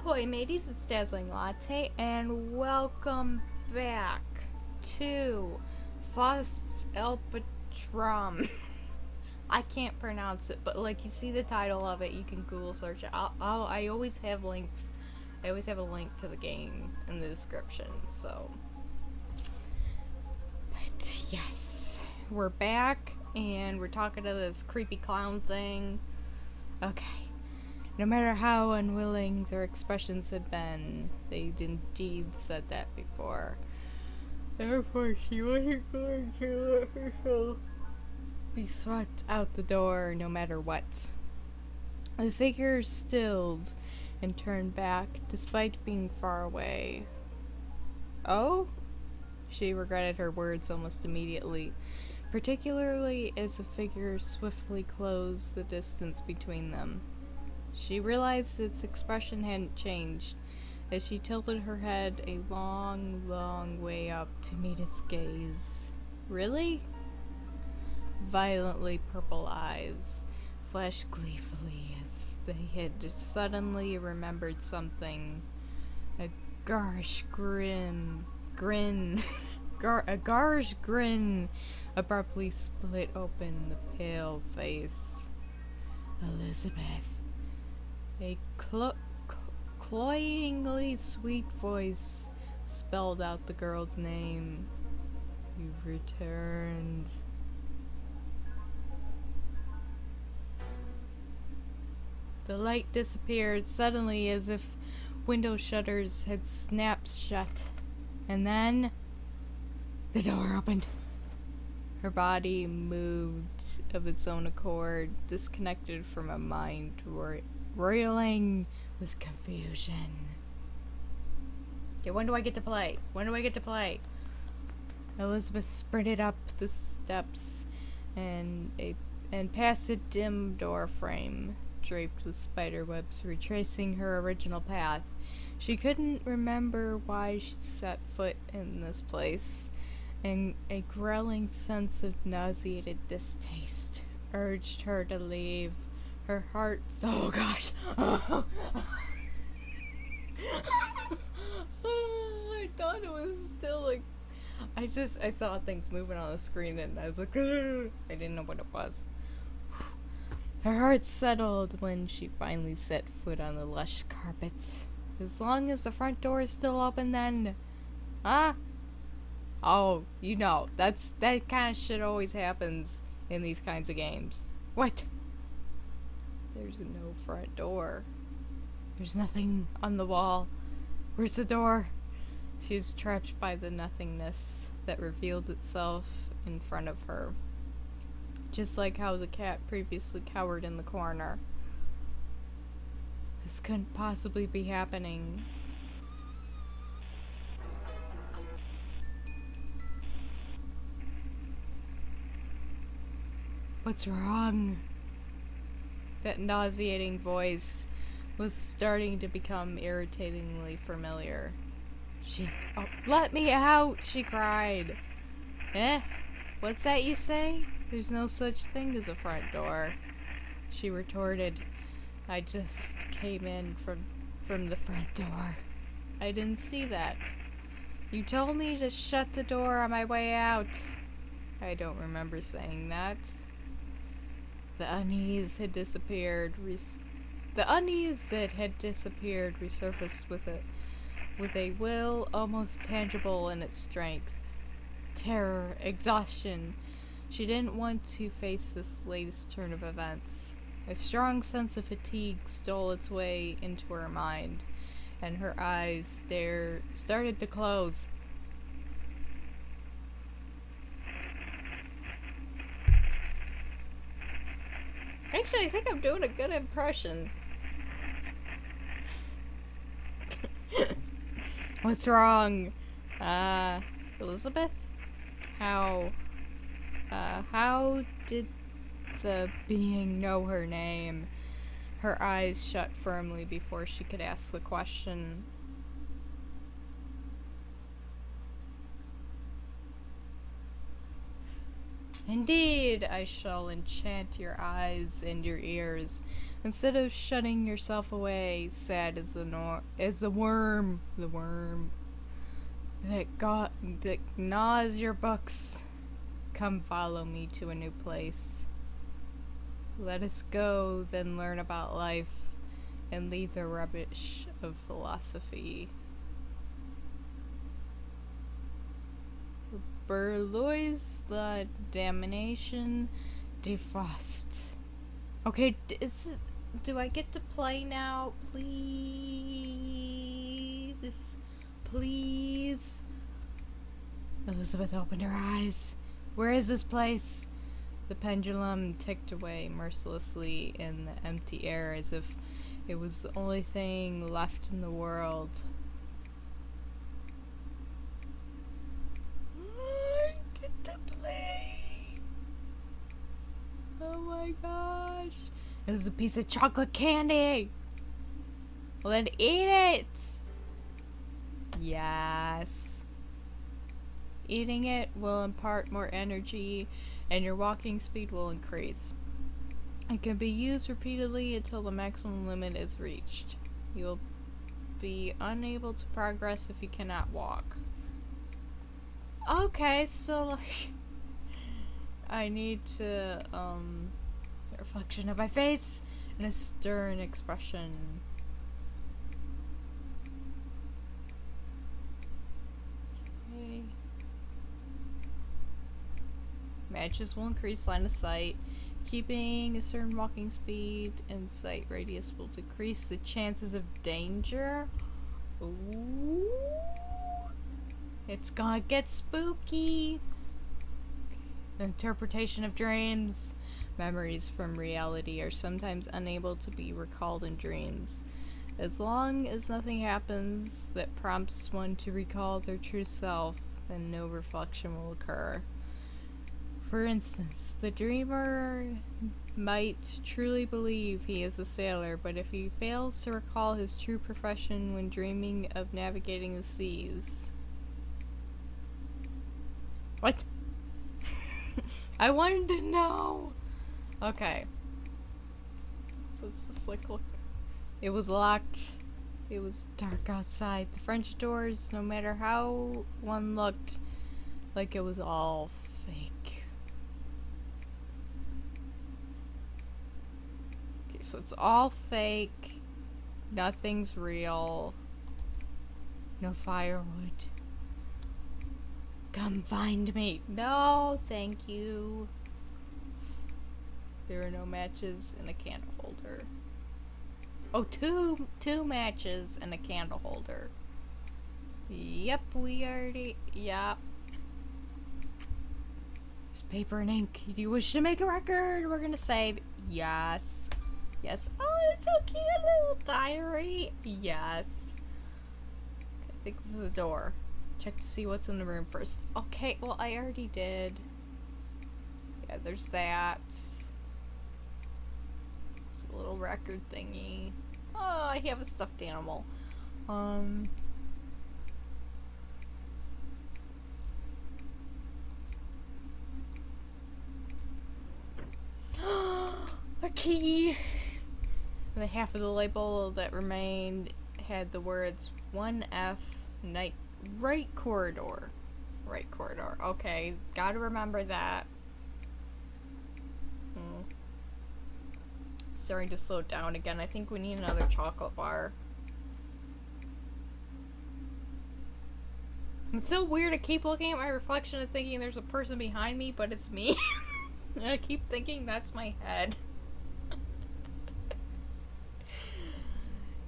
Ahoy mateys, it's Dazzling Latte, and welcome back to Fausts Alptraum. I can't pronounce it, but like you see the title of it, you can Google search it. I always have links. I always have a link to the game in the description, so. But yes, we're back, and we're talking to this creepy clown thing. Okay. No matter how unwilling their expressions had been, they'd indeed said that before. Therefore, she wasn't going to let herself be swept out the door no matter what. The figure stilled and turned back, despite being far away. Oh? She regretted her words almost immediately, particularly as the figure swiftly closed the distance between them. She realized its expression hadn't changed, as she tilted her head a long, long way up to meet its gaze. Really? Violently purple eyes flashed gleefully as they had suddenly remembered something. A garish grin abruptly split open the pale face. Elizabeth. A cloyingly sweet voice spelled out the girl's name. You've returned. The light disappeared suddenly as if window shutters had snapped shut. And then the door opened. Her body moved of its own accord, disconnected from a mind roiling with confusion. Okay, when do I get to play? When do I get to play? Elizabeth sprinted up the steps and past a dim door frame draped with spider webs, retracing her original path. She couldn't remember why she set foot in this place, and a growling sense of nauseated distaste urged her to leave. Her heart. Oh gosh. I thought it was still like. I saw things moving on the screen and I was like, I didn't know what it was. Her heart settled when she finally set foot on the lush carpet. As long as the front door is still open, then. Huh? Oh, you know, that kind of shit always happens in these kinds of games. What? There's no front door. There's nothing on the wall. Where's the door? She was trapped by the nothingness that revealed itself in front of her. Just like how the cat previously cowered in the corner. This couldn't possibly be happening. What's wrong? That nauseating voice was starting to become irritatingly familiar. Oh, let me out, she cried. Eh? What's that you say? There's no such thing as a front door, she retorted. I just came in from the front door. I didn't see that. You told me to shut the door on my way out. I don't remember saying that. The unease had disappeared. The unease that had disappeared resurfaced with a will almost tangible in its strength. Terror, exhaustion. She didn't want to face this latest turn of events. A strong sense of fatigue stole its way into her mind, and her eyes started to close. Actually, I think I'm doing a good impression. What's wrong? Elizabeth? How did the being know her name? Her eyes shut firmly before she could ask the question. Indeed, I shall enchant your eyes and your ears, instead of shutting yourself away, sad as the worm that gnaws your books. Come follow me to a new place. Let us go, then learn about life, and leave the rubbish of philosophy. Berlois la damnation de Fausts. Okay, do I get to play now? Please? Please? Elizabeth opened her eyes. Where is this place? The pendulum ticked away mercilessly in the empty air as if it was the only thing left in the world. I get to play! Oh my gosh. It was a piece of chocolate candy! Well then eat it! Yes. Eating it will impart more energy and your walking speed will increase. It can be used repeatedly until the maximum limit is reached. You will be unable to progress if you cannot walk. Okay, so like I need to the reflection of my face and a stern expression. Okay. Matches will increase line of sight. Keeping a certain walking speed and sight radius will decrease the chances of danger. Ooh. It's gonna get spooky. The interpretation of dreams. Memories from reality are sometimes unable to be recalled in dreams. As long as nothing happens that prompts one to recall their true self, then no reflection will occur. For instance, the dreamer might truly believe he is a sailor, but if he fails to recall his true profession when dreaming of navigating the seas. What? I wanted to know! Okay. So it's just like, look. It was locked. It was dark outside. The French doors, no matter how one looked, like it was all fake. Okay, so it's all fake. Nothing's real. No firewood. Come find me. No, thank you. There are no matches and a candle holder. Oh, two matches and a candle holder. Yep, we already. Yep. There's paper and ink. Do you wish to make a record? We're gonna save. Yes. Yes. Oh, it's so cute. A little diary. Yes. I think this is a door. Check to see what's in the room first. Okay, well, I already did. Yeah, there's that. There's a little record thingy. Oh, I have a stuffed animal. A key! The half of the label that remained had the words 1F night right corridor. Right corridor. Okay, gotta remember that. Starting to slow down again. I think we need another chocolate bar. It's so weird. I keep looking at my reflection and thinking there's a person behind me, but it's me. And I keep thinking that's my head.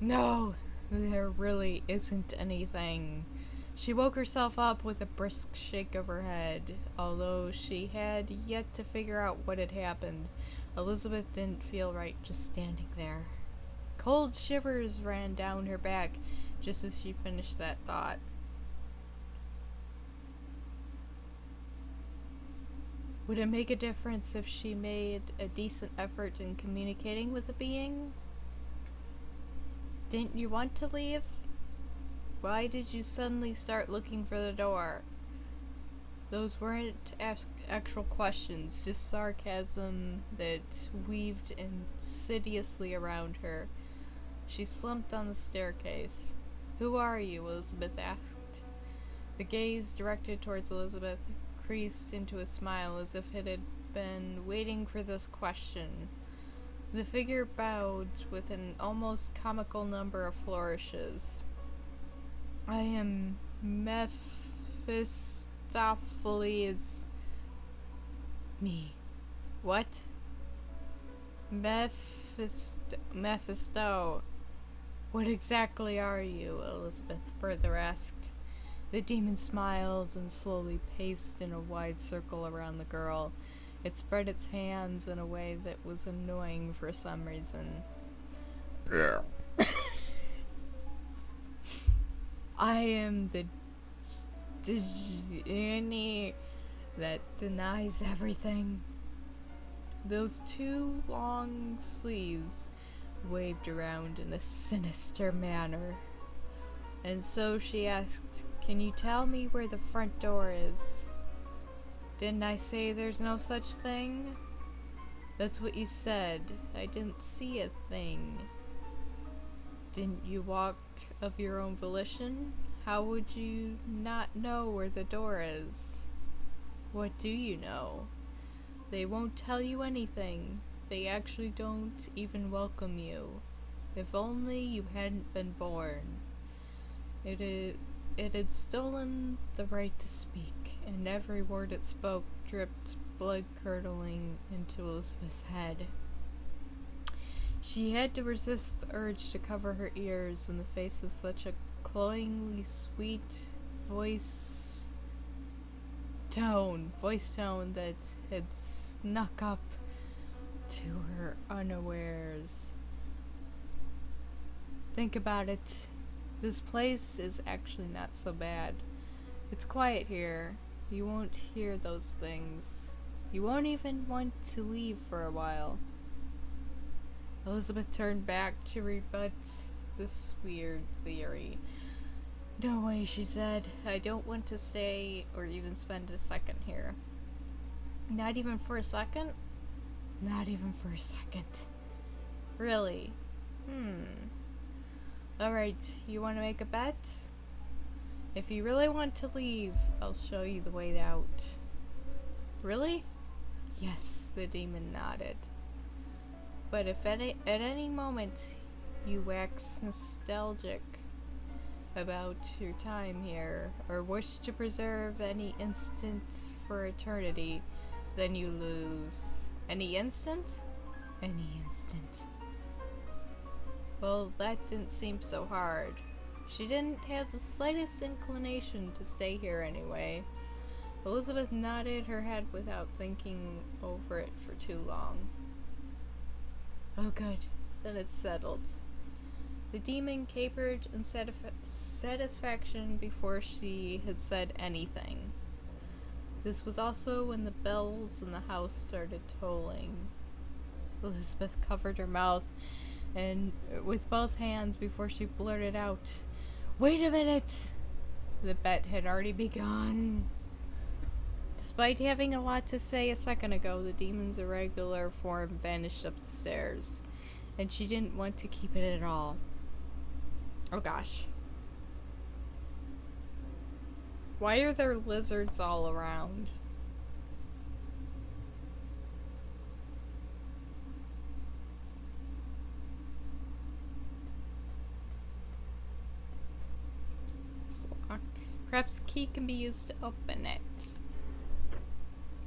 No, there really isn't anything. She woke herself up with a brisk shake of her head. Although she had yet to figure out what had happened, Elizabeth didn't feel right just standing there. Cold shivers ran down her back just as she finished that thought. Would it make a difference if she made a decent effort in communicating with a being? Didn't you want to leave? Why did you suddenly start looking for the door? Those weren't actual questions, just sarcasm that weaved insidiously around her. She slumped on the staircase. "Who are you?" Elizabeth asked. The gaze directed towards Elizabeth creased into a smile as if it had been waiting for this question. The figure bowed with an almost comical number of flourishes. "I am Mephistopheles." Me. What? Mephisto. What exactly are you? Elizabeth further asked. The demon smiled and slowly paced in a wide circle around the girl. It spread its hands in a way that was annoying for some reason. "I am the genie that denies everything." Those two long sleeves waved around in a sinister manner. And so she asked, "Can you tell me where the front door is?" "Didn't I say there's no such thing?" "That's what you said. I didn't see a thing." "Didn't you walk of your own volition? How would you not know where the door is?" "What do you know?" "They won't tell you anything. They actually don't even welcome you. If only you hadn't been born. It had stolen the right to speak, and every word it spoke dripped blood-curdling into Elizabeth's head. She had to resist the urge to cover her ears in the face of such a cloyingly sweet voice tone that had snuck up to her unawares. Think about it. This place is actually not so bad. It's quiet here. You won't hear those things. You won't even want to leave for a while. Elizabeth turned back to rebut this weird theory. "No way," she said. "I don't want to stay or even spend a second here." "Not even for a second?" "Not even for a second." "Really? Alright, you want to make a bet? If you really want to leave, I'll show you the way out." "Really?" "Yes," the demon nodded. "But if at any moment you wax nostalgic about your time here, or wish to preserve any instant for eternity, then you lose." "Any instant?" "Any instant." Well, that didn't seem so hard. She didn't have the slightest inclination to stay here anyway. Elizabeth nodded her head without thinking over it for too long. "Oh good, then it's settled." The demon capered in satisfaction before she had said anything. This was also when the bells in the house started tolling. Elizabeth covered her mouth and with both hands before she blurted out, "Wait a minute!" The bet had already begun. Despite having a lot to say a second ago, the demon's irregular form vanished up the stairs, and she didn't want to keep it at all. Oh gosh. Why are there lizards all around? It's locked. Perhaps a key can be used to open it.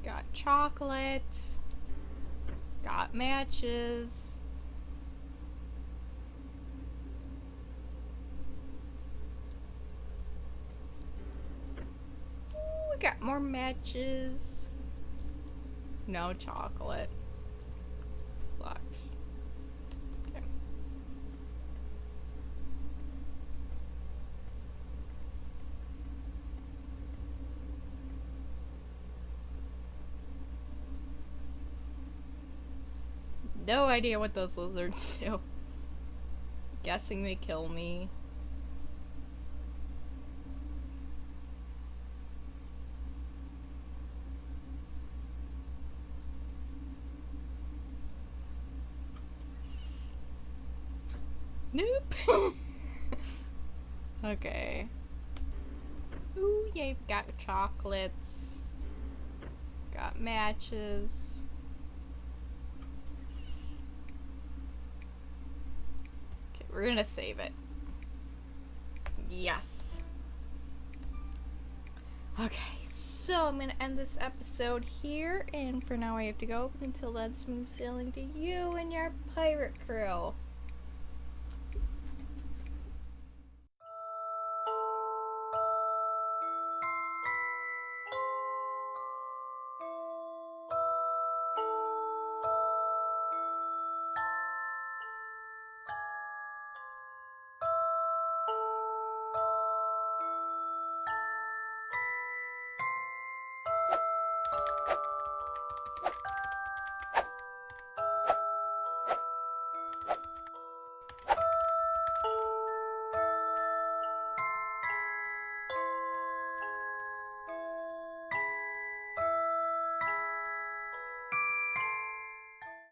Got chocolate. Got matches. We got more matches. No chocolate. It's locked. Okay. No idea what those lizards do. Guessing they kill me. Nope. Okay. Ooh, yeah, you've got chocolates. Got matches. Okay, we're gonna save it. Yes. Okay, so I'm gonna end this episode here, and for now I have to go. Until then, smooth sailing to you and your pirate crew.